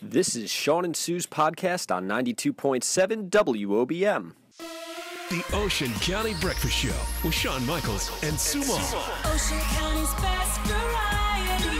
This is Shawn Sue's Podcast on 92.7 WOBM. The Ocean County Breakfast Show with Shawn Michaels and Sue Moss. Ocean County's best variety.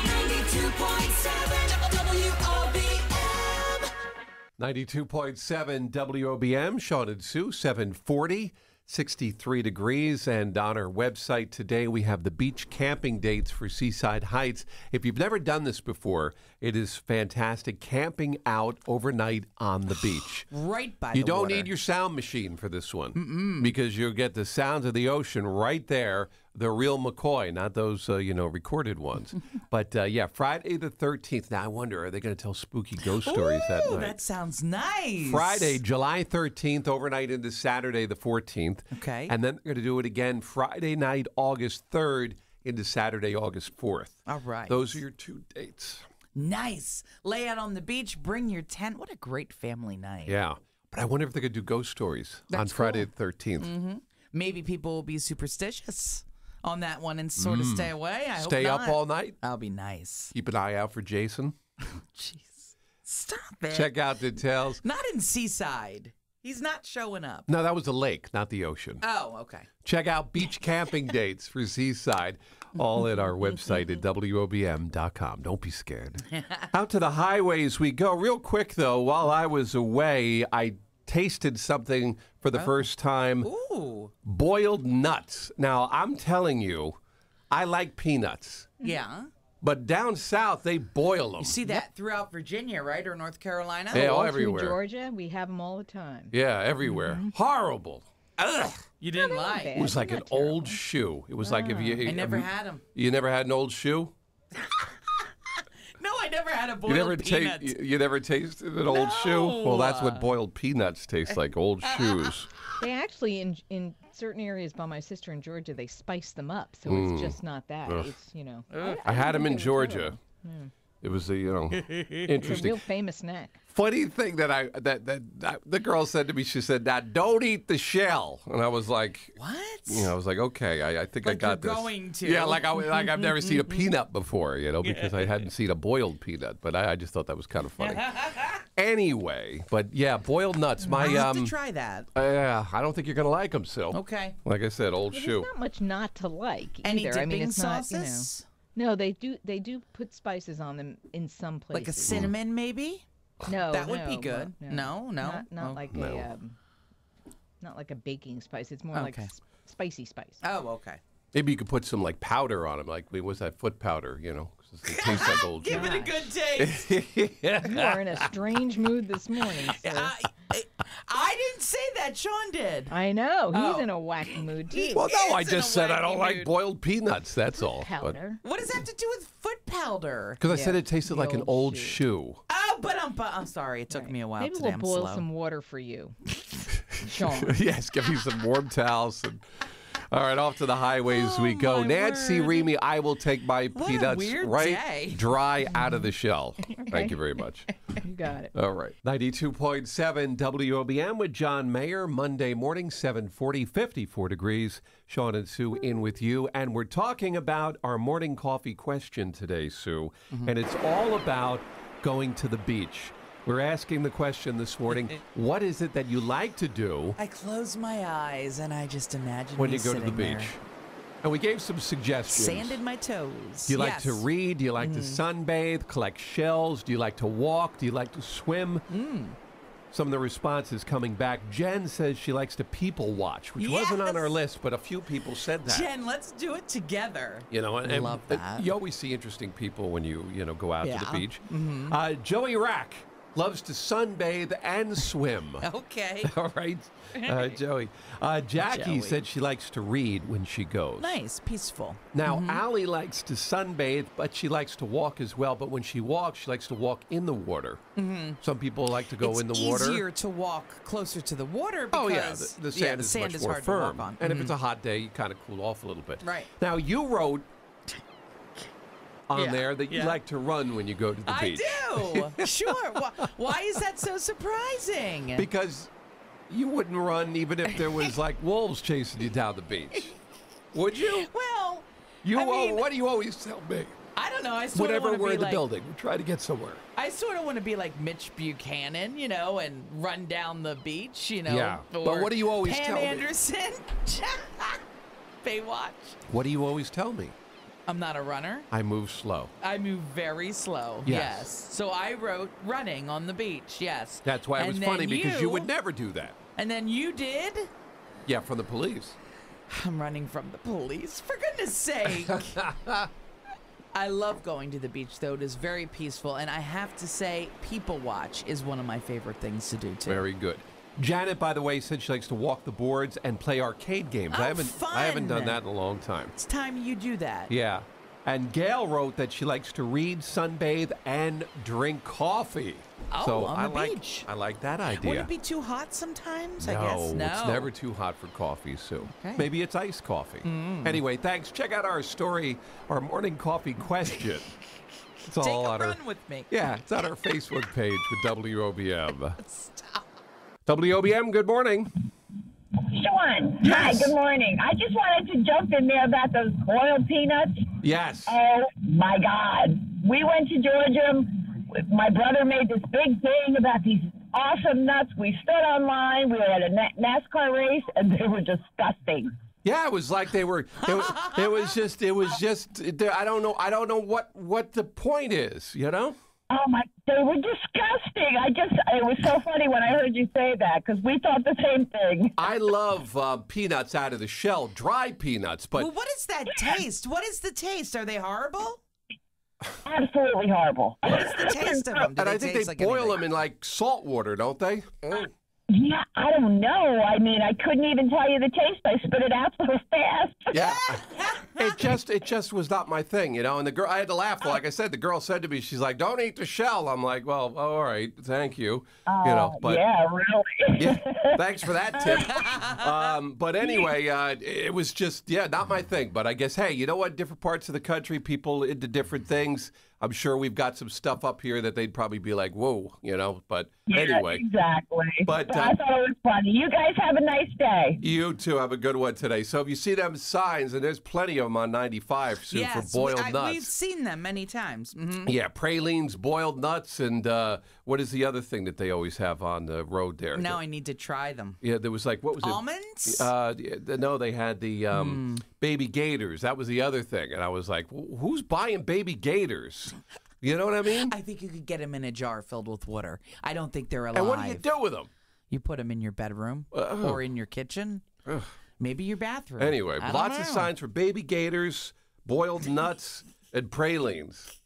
92.7 WOBM. 92.7 WOBM, Shawn and Sue, 740, 63 degrees. And on our website today, we have the beach camping dates for Seaside Heights. If you've never done this before, it is fantastic camping out overnight on the beach. Right by You the don't water. need your sound machine for this one because you'll get the sounds of the ocean right there. The real McCoy, not those, recorded ones. But, Friday the 13th. Now, I wonder, are they going to tell spooky ghost stories that night? That sounds nice. Friday, July 13th, overnight into Saturday the 14th. Okay. And then they're going to do it again Friday night, August 3rd into Saturday, August 4th. All right. Those are your two dates. Nice. Lay out on the beach, bring your tent. What a great family night. Yeah. But I wonder if they're going to do ghost stories on Friday the 13th. Mm-hmm. Maybe people will be superstitious on that one and sort of stay away. I Stay hope up not. all night. That'll be nice. Keep an eye out for Jason. Jeez. Stop it. Check out details. Not in Seaside. He's not showing up. No, that was the lake, not the ocean. Oh, okay. Check out beach camping dates for Seaside, all at our website at WOBM.com. Don't be scared. Out to the highways we go. Real quick, though, while I was away, I tasted something for the first time. Ooh. Boiled nuts. Now, I'm telling you, I like peanuts. Yeah. But down south, they boil them. You see that throughout Virginia, right? Or North Carolina? Yeah, all everywhere. through Georgia, we have them all the time. Yeah, everywhere. Horrible. Ugh. You didn't like. It was like an old shoe. It was like if you... I never had them. You never had an old shoe? No, I never had a boiled peanut. You never tasted an old shoe? Well, that's what boiled peanuts taste like, old shoes. They actually, in certain areas by my sister in Georgia, they spice them up, so it's just not that. It's, I had them in think it was Georgia. terrible. It was a, It's a interesting. real famous snack. Funny thing that the girl said to me, she said, "Now don't eat the shell," and I was like, What? I was like, okay, I think I Like got you're this. going to. Yeah, like I've never seen a peanut before, because I hadn't seen a boiled peanut, but I just thought that was kind of funny. Anyway, but yeah, boiled nuts. I have to try that. I don't think you're gonna like them, Sil. Okay. Like I said, old There's shoe. not much not to like Any either. dipping it's sauces? not, No, they do put spices on them in some places. Like a cinnamon, maybe? No, That would be no, good. No. Not like No. not like a baking spice. It's more like Okay. spicy spice. Oh, okay. Maybe you could put some like powder on them, like what's that foot powder? 'Cause it tastes like old shoe. Give it a good taste. You are in a strange mood this morning, sir. I didn't say that. Sean did. I know. He's Oh. in a wacky mood too. Well, no, I It's in just a said I wacky don't like mood. boiled peanuts. That's all. Powder. What does that have to do with foot powder? Because I said Yeah, it tasted the like an old old shoe. shoe. Oh, but I'm sorry. It took Right. me a while Maybe today. we'll I'm boil slow. some water for you, Sean. Yes, give me some warm towels. All right, off to the highways we go. my Nancy word. Remy, I will take my What a peanuts weird right day. dry out of the shell. Thank you very much. You got it. All right. 92.7 WOBM with John Mayer, Monday morning, 740, 54 degrees. Shawn and Sue in with you. And we're talking about our morning coffee question today, Sue. And it's all about going to the beach. We're asking the question this morning, what is it that you like to do I close my eyes and I just imagine when me you go to the sitting beach? there. And we gave some suggestions. Sanded my toes. Do you like to Yes. read? Do you like to sunbathe, collect shells? Do you like to walk? Do you like to swim? Some of the responses coming back. Jen says she likes to people watch, which wasn't on our Yes. list, but a few people said that. Jen, let's do it together. And Love that. You always see interesting people when you go out to the Yeah. beach. Joey Rack loves to sunbathe and swim. Okay. All right, Joey. Jackie Joey. said she likes to read when she goes. Nice, peaceful. Now, Allie likes to sunbathe, but she likes to walk as well. But when she walks, she likes to walk in the water. Some people like to go in the water. It's easier to walk closer to the water because Oh, yeah, the sand is much more hard firm. to walk on. And if it's a hot day, you kind of cool off a little bit. Right. Now, you wrote on Yeah, there that you yeah. like to run when you go to the I beach. do. Sure. Why is that so surprising? Because you wouldn't run even if there was like wolves chasing you down the beach. Would you? Well, You I mean- what do you always tell me? I don't know. I sort of Whenever want to we're be in the like, building, we try to get somewhere. I sort of want to be like Mitch Buchanan, and run down the beach, Yeah. Or But what do you always Pam tell me? Anderson. Baywatch. What do you always tell me? I'm not a runner. I move slow. I move very slow. Yes. So I wrote running on the beach. Yes. That's why it was And funny, then because you would never do that. And then you did. Yeah, from the police. I'm running from the police. For goodness sake. I love going to the beach, though. It is very peaceful. And I have to say, people watch is one of my favorite things to do, too. Very good. Janet, by the way, said she likes to walk the boards and play arcade games. Oh, I haven't done fun. that in a long time. It's time you do that. Yeah. And Gail wrote that she likes to read, sunbathe, and drink coffee. Oh, so on the beach. I like that idea. Would it be too hot sometimes? No, I guess no. It's never too hot for coffee, Sue. Okay. Maybe it's iced coffee. Anyway, thanks. Check out our story, our morning coffee question. It's Take all a on our, run with me. yeah, it's on our Facebook page with WOBM. Stop. WOBM, good morning. Sean, Yes. hi, good morning. I just wanted to jump in there about those boiled peanuts. Yes. Oh, my God. We went to Georgia. My brother made this big thing about these awesome nuts. We stood online. We were at a NASCAR race, and they were disgusting. Yeah, it was like they were. It was just. I don't know what the point is. Oh, my, they were disgusting. It was so funny when I heard you say that, because we thought the same thing. I love peanuts out of the shell, dry peanuts, but Well, what is that taste? What is the taste? Are they horrible? Absolutely horrible. What is the taste of them? Do and I think taste they like boil anything? them in like salt water, don't they? Yeah, I don't know. I mean, I couldn't even tell you the taste. I spit it out so fast. Yeah. It just was not my thing, And the girl, I had to laugh. Like I said, the girl said to me, she's like, "Don't eat the shell." I'm like, "Well, all right, thank you." But Yeah, really. yeah, thanks for that tip. But anyway, it was just, not my thing. But I guess, hey, you know what? Different parts of the country, people into different things. I'm sure we've got some stuff up here that they'd probably be like, whoa, But anyway. Exactly. But, I thought it was funny. You guys have a nice day. You too have a good one today. So if you see them signs, and there's plenty of them on 95, Sue, for boiled nuts. We've seen them many times. Mm-hmm. Yeah, pralines, boiled nuts, and what is the other thing that they always have on the road there? Now I need to try them. Yeah, there was like, what was Almonds? it? No, they had the baby gators. That was the other thing. And I was like, who's buying baby gators? You know what I mean? I think you could get them in a jar filled with water. I don't think they're alive. And what do you do with them? You put them in your bedroom or in your kitchen, maybe your bathroom. Anyway, I don't lots of know. signs for baby gators, boiled nuts, and pralines.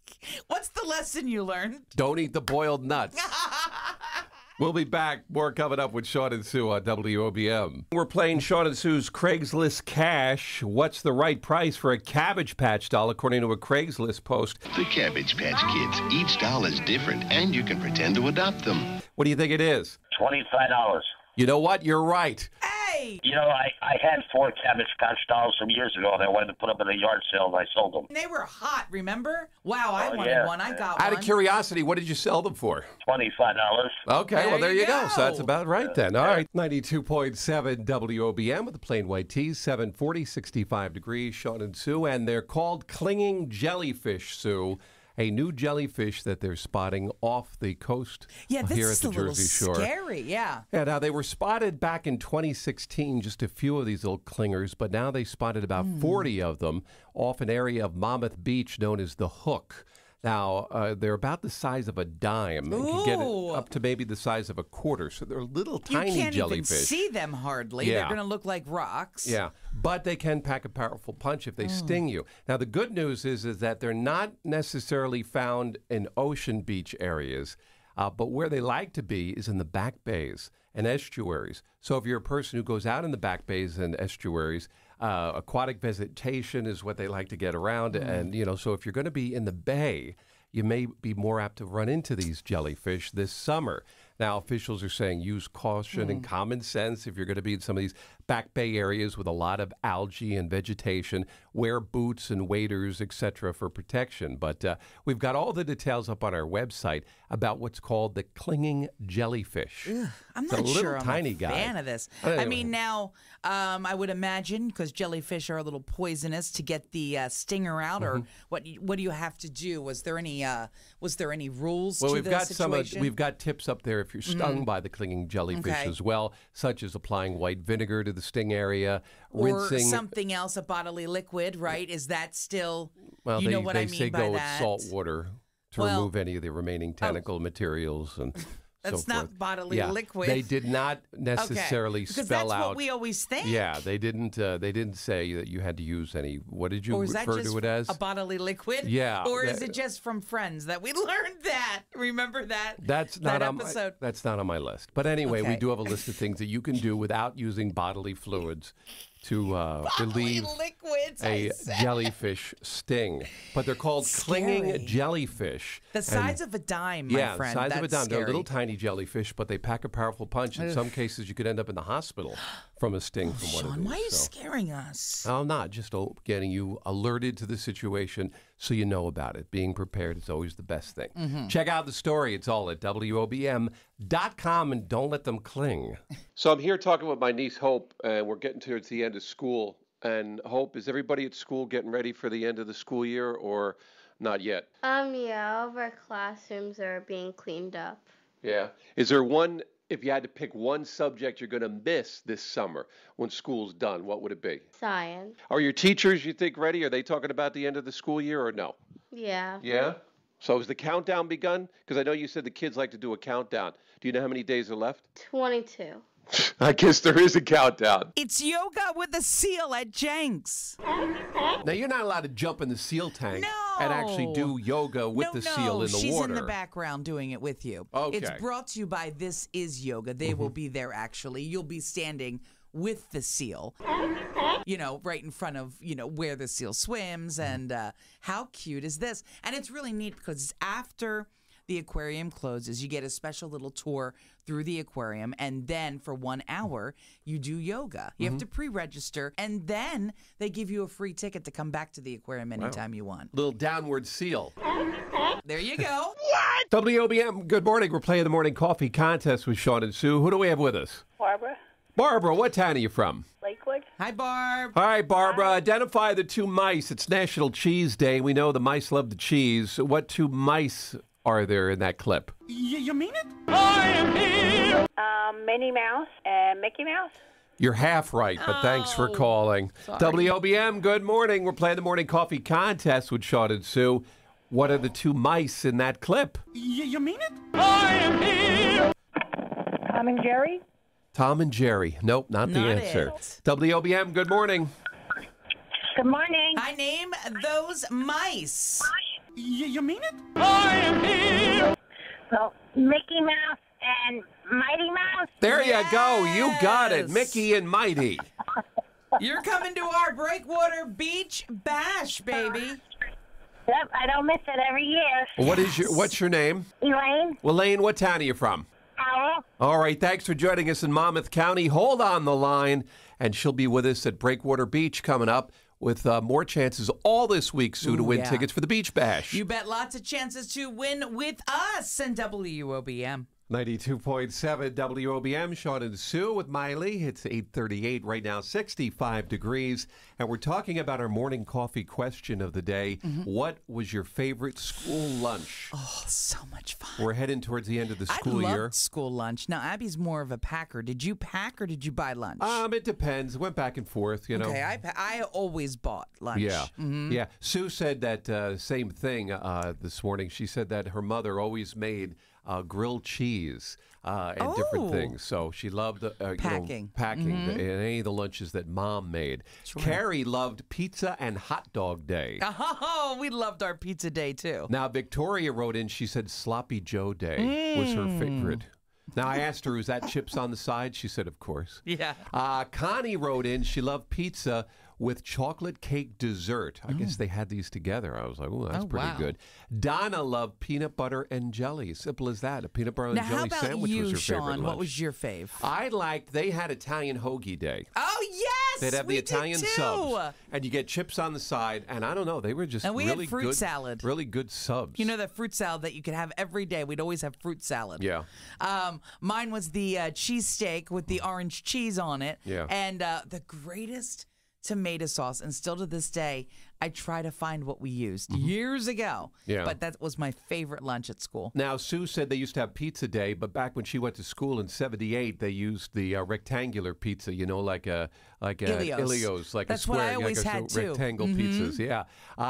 What's the lesson you learned? Don't eat the boiled nuts. We'll be back. More coming up with Shawn and Sue on WOBM. We're playing Shawn and Sue's Craigslist Cash. What's the right price for a Cabbage Patch doll, according to a Craigslist post? The Cabbage Patch Kids. Each doll is different, and you can pretend to adopt them. What do you think it is? $25. You know what? You're right. Hey! You know, I had 4 Cabbage Patch dolls some years ago, and I wanted to put them in a yard sale, and I sold them. They were hot, remember? Wow, I wanted yeah. one. I got one. Out of curiosity, what did you sell them for? $25. Okay, well, there you go. So that's go. about right then. All right. 92.7 WOBM with the plain white tees, 740, 65 degrees, Shawn and Sue. And they're called clinging jellyfish, Sue. A new jellyfish that they're spotting off the coast Yeah, this here is at the a little Jersey Shore. scary, yeah. Yeah, now they were spotted back in 2016, just a few of these little clingers, but now they spotted about 40 of them off an area of Monmouth Beach known as the Hook. Now, they're about the size of a dime and can get Ooh. up to maybe the size of a quarter. So they're little You tiny can't jellyfish. even see them hardly. Yeah. They're going to look like rocks. Yeah, but they can pack a powerful punch if they sting you. Now, the good news is that they're not necessarily found in ocean beach areas, but where they like to be is in the back bays and estuaries. So if you're a person who goes out in the back bays and estuaries, aquatic vegetation is what they like to get around. And, so if you're going to be in the bay, you may be more apt to run into these jellyfish this summer. Now, officials are saying use caution and common sense if you're going to be in some of these back bay areas with a lot of algae and vegetation. Wear boots and waders, etc., for protection. But we've got all the details up on our website about what's called the clinging jellyfish. Ugh, I'm It's not a little sure I'm tiny a guy. fan of this. Anyway. I mean, now I would imagine because jellyfish are a little poisonous to get the stinger out, or what do you have to do? Was there any rules Well, to we've the got situation? we've got tips up there if you're stung by the clinging jellyfish Okay. as well, such as applying white vinegar to the sting area, or rinsing. something else, a bodily liquid, right? Is that still? Well, you they, know what they I mean say by go that? with salt water to Well, remove any of the remaining tentacle materials and That's so not forth. bodily Yeah, liquid. They did not Okay, necessarily because spell that's out. what we always think. Yeah, they didn't. They didn't say that you had to use any. What did you Or is that refer just to it as? a bodily liquid? Yeah, Or is that- it just from Friends that we learned that? Remember that? That's that not on episode? that's not on my list. But anyway, we Okay. do have a list of things that you can do without using bodily fluids to relieve liquids. a I said. jellyfish sting. But they're called Scary. clinging jellyfish. The And- size of a dime, my yeah, friend. the size of a That's dime. They're scary. little tiny jellyfish, but they pack a powerful punch. In some cases, you could end up in the hospital from a sting from one of Shawn, these. why are you so. scaring us? I'm not, just getting you alerted to the situation so you know about it. Being prepared is always the best thing. Mm-hmm. Check out the story. It's all at WOBM.com, and don't let them cling. So I'm here talking with my niece, Hope, and we're getting towards the end of school. And Hope, is everybody at school getting ready for the end of the school year or not yet? Yeah, all of our classrooms are being cleaned up. Yeah. Is there one, if you had to pick one subject you're going to miss this summer when school's done, what would it be? Science. Are your teachers, you think, ready? Are they talking about the end of the school year or no? Yeah. Yeah? So has the countdown begun? Because I know you said the kids like to do a countdown. Do you know how many days are left? 22. I guess there is a countdown. It's yoga with the seal at Jenks. Now, you're not allowed to jump in the seal tank and actually do yoga with the seal in the she's water. in the background doing it with you. Okay. It's brought to you by This Is Yoga. They will be there, actually. You'll be standing with the seal, right in front of, where the seal swims. And how cute is this? And it's really neat because it's after the aquarium closes. You get a special little tour through the aquarium, and then for 1 hour, you do yoga. You have to pre-register, and then they give you a free ticket to come back to the aquarium anytime you want. Little downward seal. There you go. WOBM, good morning. We're playing the morning coffee contest with Shawn and Sue. Who do we have with us? Barbara, Barbara, what town are you from? Lakewood. Hi, Barb. All right, Barbara, identify the two mice. It's National Cheese Day. We know the mice love the cheese. What two mice are there in that clip? You mean it? Minnie Mouse and Mickey Mouse. You're half right, but thanks for calling. WOBM, good morning. We're playing the morning coffee contest with Shawn and Sue. What are the two mice in that clip? You mean it? I am here. Tom and Jerry. Tom and Jerry. Nope, not the Not answer. it. WOBM, good morning. Good morning. I name those mice. You mean it? I am here. Well, Mickey Mouse and Mighty Mouse. There you go. You got it. Yes. Mickey and Mighty. You're coming to our Breakwater Beach Bash, baby. Yep, I don't miss it every year. What's your name? Elaine, Elaine, what town are you from? Owl. All right, thanks for joining us in Monmouth County. Hold on the line, and she'll be with us at Breakwater Beach coming up with more chances all this week, Sue, to win yeah. tickets for the Beach Bash. You bet lots of chances to win with us and WOBM. 92.7 WOBM, Shawn and Sue with Miley. It's 8:38 right now, 65 degrees. And we're talking about our morning coffee question of the day. What was your favorite school lunch? Oh, so much fun. We're heading towards the end of the school I year. loved school lunch. Now, Abby's more of a packer. Did you pack or did you buy lunch? It depends. It went back and forth, you know. Okay, I always bought lunch. Yeah, yeah. Sue said that same thing this morning. She said that her mother always made grilled cheese and different things. So she loved Packing. packing and any of the lunches that Mom made. Carrie loved pizza and hot dog day. Oh, we loved our pizza day, too. Now, Victoria wrote in, she said Sloppy Joe Day was her favorite. Now, I asked her, is that chips on the side? She said, of course. Yeah. Connie wrote in, she loved pizza with chocolate cake dessert. I guess they had these together. I was like, oh, that's pretty wow. good. Donna loved peanut butter and jelly. Simple as that. A peanut butter and Now, jelly how about sandwich you, was her Shawn? favorite lunch. What was your fave? I liked, they had Italian hoagie day. Oh, yes! They'd have we the Italian did too. subs. And you get chips on the side. And I don't know, they were just And we really had fruit good, salad. really good subs. You know that fruit salad that you could have every day? We'd always have fruit salad. Yeah. Mine was the cheesesteak with the orange cheese on it. Yeah. And the greatest tomato sauce. And still to this day, I try to find what we used years ago. Yeah. But that was my favorite lunch at school. Now, Sue said they used to have pizza day, but back when she went to school in '78, they used the rectangular pizza, you know, like a Ilios, like That's a square, what I always had, too. rectangle pizzas. Yeah.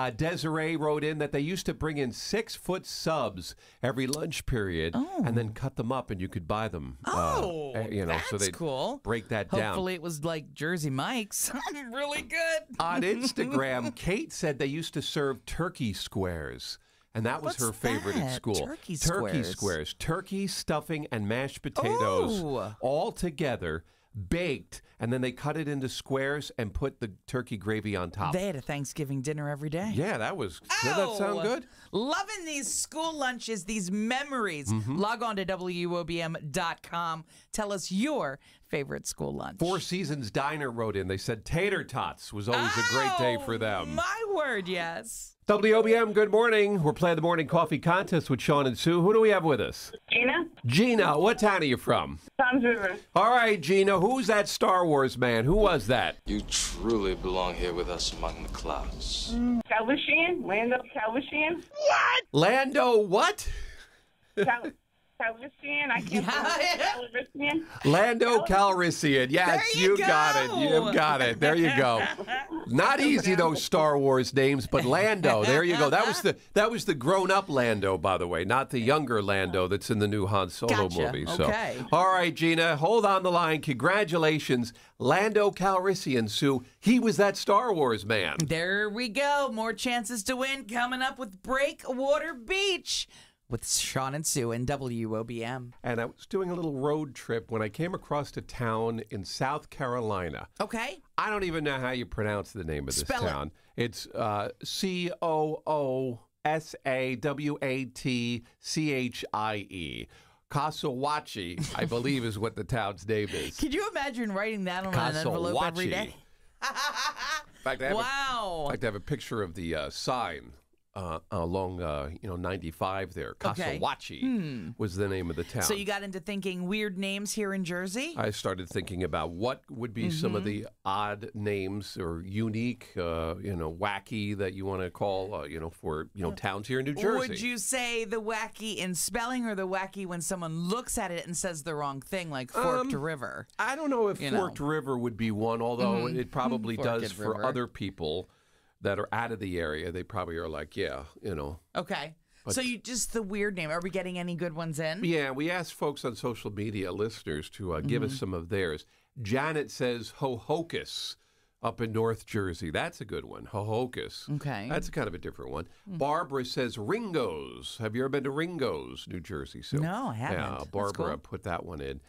Desiree wrote in that they used to bring in 6-foot subs every lunch period and then cut them up, and you could buy them. That's so they cool. break that down. Hopefully it was like Jersey Mike's. Really good. On Instagram, Kate said they used to serve turkey squares. And that was What's her favorite at that? school. Turkey squares. Turkey, stuffing, and mashed potatoes all together, baked, and then they cut it into squares and put the turkey gravy on top. They had a Thanksgiving dinner every day. Yeah, that was. Does that sound good? Loving these school lunches, these memories. Log on to WOBM.com. Tell us your favorite school lunch. Four Seasons Diner wrote in. They said tater tots was always a great day for them. My word, yes. WOBM, good morning. We're playing the morning coffee contest with Shawn and Sue. Who do we have with us? Gina? Gina, what town are you from? Tom's River. All right, Gina, who's that Star Wars man? Who was that? You truly belong here with us among the clouds. Calrissian? Lando Calrissian? What? Lando what? Calrissian? I can't Calrissian. Lando Calrissian. Yes, you got it. You got it. There you go. Not easy, those Star Wars names, but Lando. There you go. That was the grown-up Lando, by the way, not the younger Lando that's in the new Han Solo movie. So, okay. All right, Gina, hold on the line. Congratulations, Lando Calrissian, Sue. He was that Star Wars man. There we go. More chances to win coming up with Breakwater Beach with Shawn and Sue and WOBM. And I was doing a little road trip when I came across a town in South Carolina. Okay. I don't even know how you pronounce the name of this Spell it. town. It's Coosawachie. Coosawachie, I believe, is what the town's name is. Could you imagine writing that on an envelope every day? In fact, I have Wow. I have a picture of the sign along 95 there. Coosawachie was the name of the town. So you got into thinking weird names here in Jersey? I started thinking about what would be some of the odd names or unique, wacky that you want to call, for towns here in New Jersey. Would you say the wacky in spelling or the wacky when someone looks at it and says the wrong thing, like Forked River? I don't know if Forked River would be one, although it probably does for River. other people that are out of the area. They probably are like, Okay. But- So you just the weird name. Are we getting any good ones in? Yeah, we asked folks on social media, listeners, to give us some of theirs. Janet says Hohokus up in North Jersey. That's a good one. Hohokus. Okay. That's kind of a different one. Barbara says Ringo's. Have you ever been to Ringo's, New Jersey? Sue? No, I haven't. Yeah, That's Barbara cool. put that one in.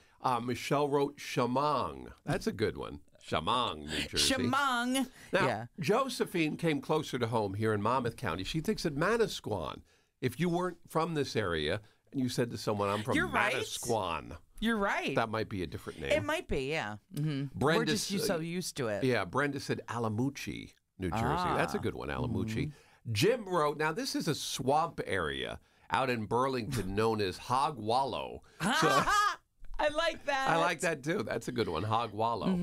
Michelle wrote Shamong. That's a good one. Shamong, New Jersey. Shamong. Now, Yeah. Josephine came closer to home here in Monmouth County. She thinks that Manasquan, if you weren't from this area and you said to someone, I'm from You're right. Manasquan, You're right. that might be a different name. It might be, yeah. Mm-hmm. Brenda We're just so used to it. Yeah, Brenda said Alamucci, New Jersey. That's a good one, Alamucci. Jim wrote, now this is a swamp area out in Burlington known as Hog Wallow. So, I like that. I like that too. That's a good one, Hog Wallow.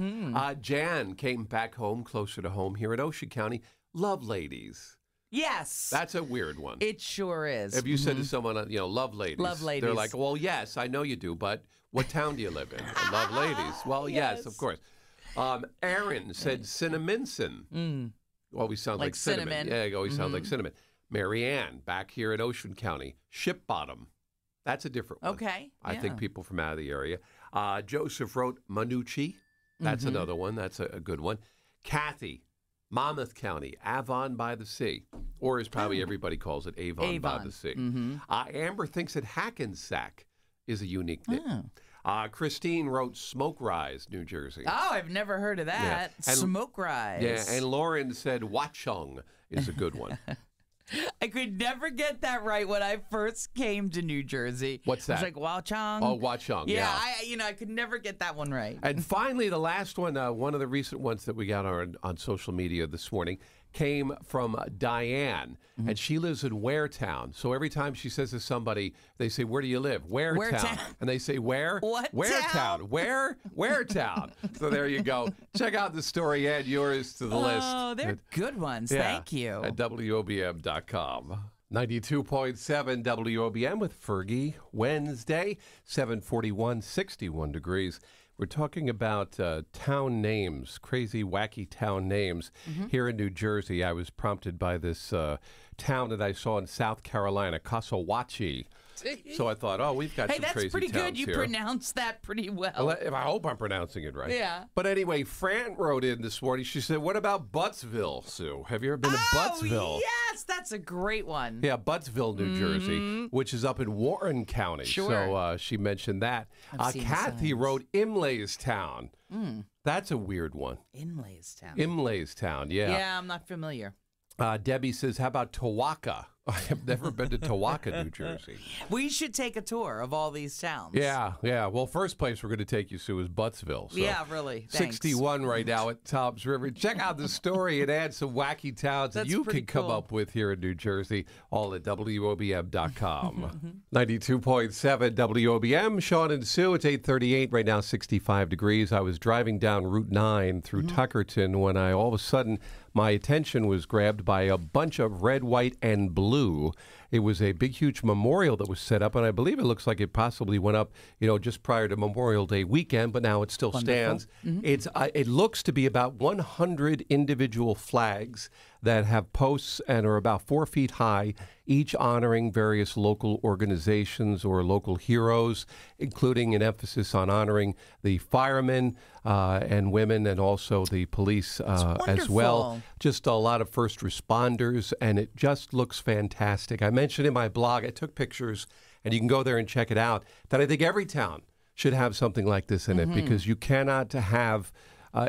Jan came back home, closer to home here in Ocean County. Love Ladies. Yes. That's a weird one. It sure is. If you said to someone, Love Ladies. Love They're Ladies. like, well, yes, I know you do, but what town do you live in? Love Ladies. Well, yes, of course. Aaron said Cinnaminson. Always sounds like cinnamon. Yeah, it always sounds like cinnamon. Marianne, back here in Ocean County. Ship Bottom. That's a different one. Okay. I think people from out of the area. Joseph wrote Manucci. That's another one. That's a good one. Kathy, Monmouth County, Avon by the Sea. Or as probably everybody calls it, Avon by the Sea. Amber thinks that Hackensack is a unique name. Christine wrote Smoke Rise, New Jersey. Oh, I've never heard of that. And- Smoke Rise. Yeah, and Lauren said Watchung is a good one. I could never get that right when I first came to New Jersey. What's that? It's like Watchung. Oh, Watchung, yeah. I could never get that one right. And finally, the last one, one of the recent ones that we got on social media this morning, came from Diane, and she lives in Waretown. So every time she says to somebody, they say, "Where do you live?" Waretown. And they say, "Where?" What Waretown. Where? Waretown. So there you go. Check out the story. Add yours to the list. Oh, they're good ones. Yeah, Thank you. At WOBM.com. 92.7 WOBM with Fergie. Wednesday, 7:41, 61 degrees. We're talking about town names, crazy, wacky town names. Here in New Jersey, I was prompted by this town that I saw in South Carolina, Cossawhatchee. So I thought, we've got some crazy towns here. Hey, that's pretty good. You pronounced that pretty well. I hope I'm pronouncing it right. Yeah. But anyway, Fran wrote in this morning. She said, "What about Buttsville, Sue? Have you ever been to Buttsville?" Yes, that's a great one. Yeah, Buttsville, New Jersey, which is up in Warren County. Sure. So she mentioned that. I've seen the Kathy signs. wrote Imlaystown. That's a weird one. Imlaystown. Imlaystown, yeah. Yeah, I'm not familiar. Debbie says, "How about Tawaka?" I have never been to Tawaka, New Jersey. We should take a tour of all these towns. Yeah. Well, first place we're going to take you, Sue, is Buttsville. So Yeah, really. Thanks. 61 right now at Toms River. Check out the story and add some wacky towns that That's you pretty can come cool. up with here in New Jersey, all at WOBM.com. 92.7 WOBM, Shawn and Sue. It's 8:38 right now, 65 degrees. I was driving down Route 9 through Tuckerton when all of a sudden my attention was grabbed by a bunch of red, white, and blue. It was a big, huge memorial that was set up, and I believe it looks like it possibly went up, just prior to Memorial Day weekend, but now it still stands. It looks to be about 100 individual flags that have posts and are about 4 feet high, each honoring various local organizations or local heroes, including an emphasis on honoring the firemen and women and also the police as well. Just a lot of first responders, and it just looks fantastic. I mentioned in my blog, I took pictures, and you can go there and check it out, that I think every town should have something like this in it, because you cannot have,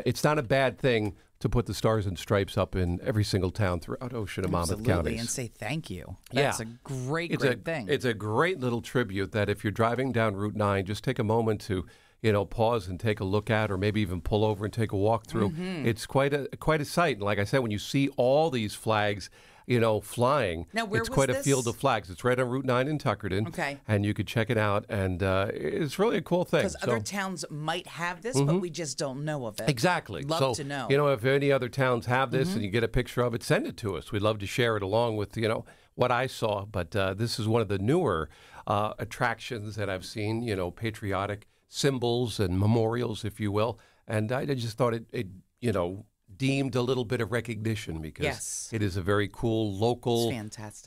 it's not a bad thing to put the Stars and Stripes up in every single town throughout Ocean and Monmouth counties. And say thank you. That's a great thing. It's a great little tribute that if you're driving down Route 9, just take a moment to pause and take a look at, or maybe even pull over and take a walk through. It's quite a sight. And like I said, when you see all these flags, flying, now, where it's was quite a this? field of flags. It's right on Route 9 in Tuckerton. Okay. And you could check it out, and it's really a cool thing. Because other towns might have this, but we just don't know of it. Exactly. Love to know. If any other towns have this and you get a picture of it, send it to us. We'd love to share it along with, what I saw. But this is one of the newer attractions that I've seen, patriotic symbols and memorials, if you will. And I just thought it deemed a little bit of recognition, because it is a very cool local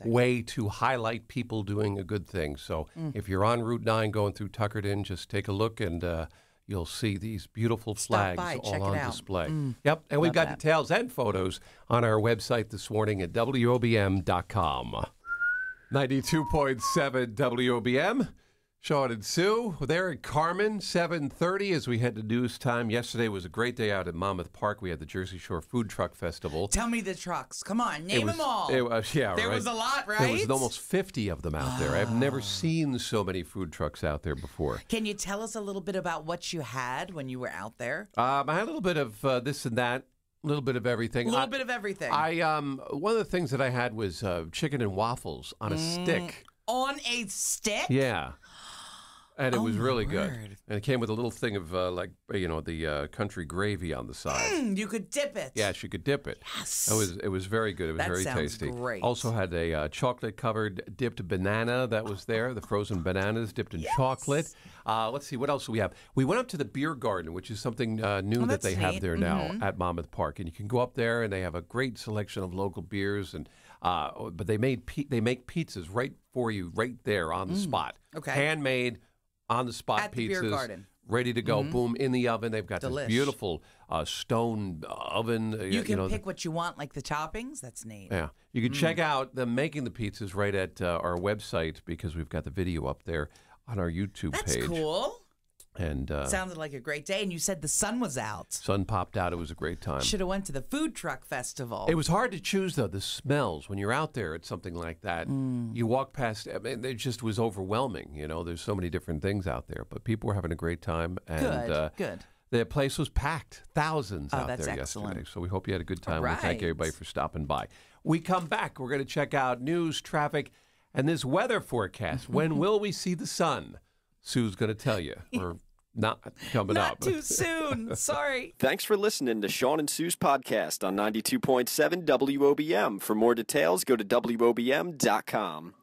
way to highlight people doing a good thing. So if you're on Route 9 going through Tuckerton, just take a look, and you'll see these beautiful flags all on display. Yep, and we've got details and photos on our website this morning at WOBM.com. 92.7 WOBM. Shawn and Sue, there at Carmen, 7:30 as we head to news time. Yesterday was a great day out at Monmouth Park. We had the Jersey Shore Food Truck Festival. Tell me the trucks. Come on, name them all. It was, there was a lot, right? There was almost 50 of them out there. I've never seen so many food trucks out there before. Can you tell us a little bit about what you had when you were out there? I had a little bit of this and that. A little bit of everything. A little bit of everything. One of the things that I had was chicken and waffles on a stick. On a stick? Yeah. And it was really good. And it came with a little thing of, the country gravy on the side. You could dip it. Yes, you could dip it. Yes. It was very good. It was very tasty. Great. Also had a chocolate-covered dipped banana that was there, the frozen bananas dipped in chocolate. Let's see, what else do we have? We went up to the beer garden, which is something new that they have there now at Monmouth Park. And you can go up there, and they have a great selection of local beers. And but they make pizzas right for you, right there on the spot. Okay. Handmade, on-the-spot at the pizzas. beer garden. Ready to go, boom, in the oven. They've got this beautiful stone oven. You can pick what you want, like the toppings. That's neat. Yeah. You can check out them making the pizzas right at our website, because we've got the video up there on our YouTube page. That's cool. And sounded like a great day. And you said the sun was out. Sun popped out. It was a great time. Should have went to the food truck festival. It was hard to choose, though. The smells, when you're out there at something like that, you walk past, I mean, it just was overwhelming. You know, there's so many different things out there. But people were having a great time. And, Good. The place was packed. Thousands out that's there excellent. yesterday. So we hope you had a good time. All We thank right. everybody for stopping by. We come back. We're going to check out news, traffic, and this weather forecast. When will we see the sun? Sue's going to tell you. We're not coming up. Not too soon. Sorry. Thanks for listening to Shawn and Sue's podcast on 92.7 WOBM. For more details, go to WOBM.com.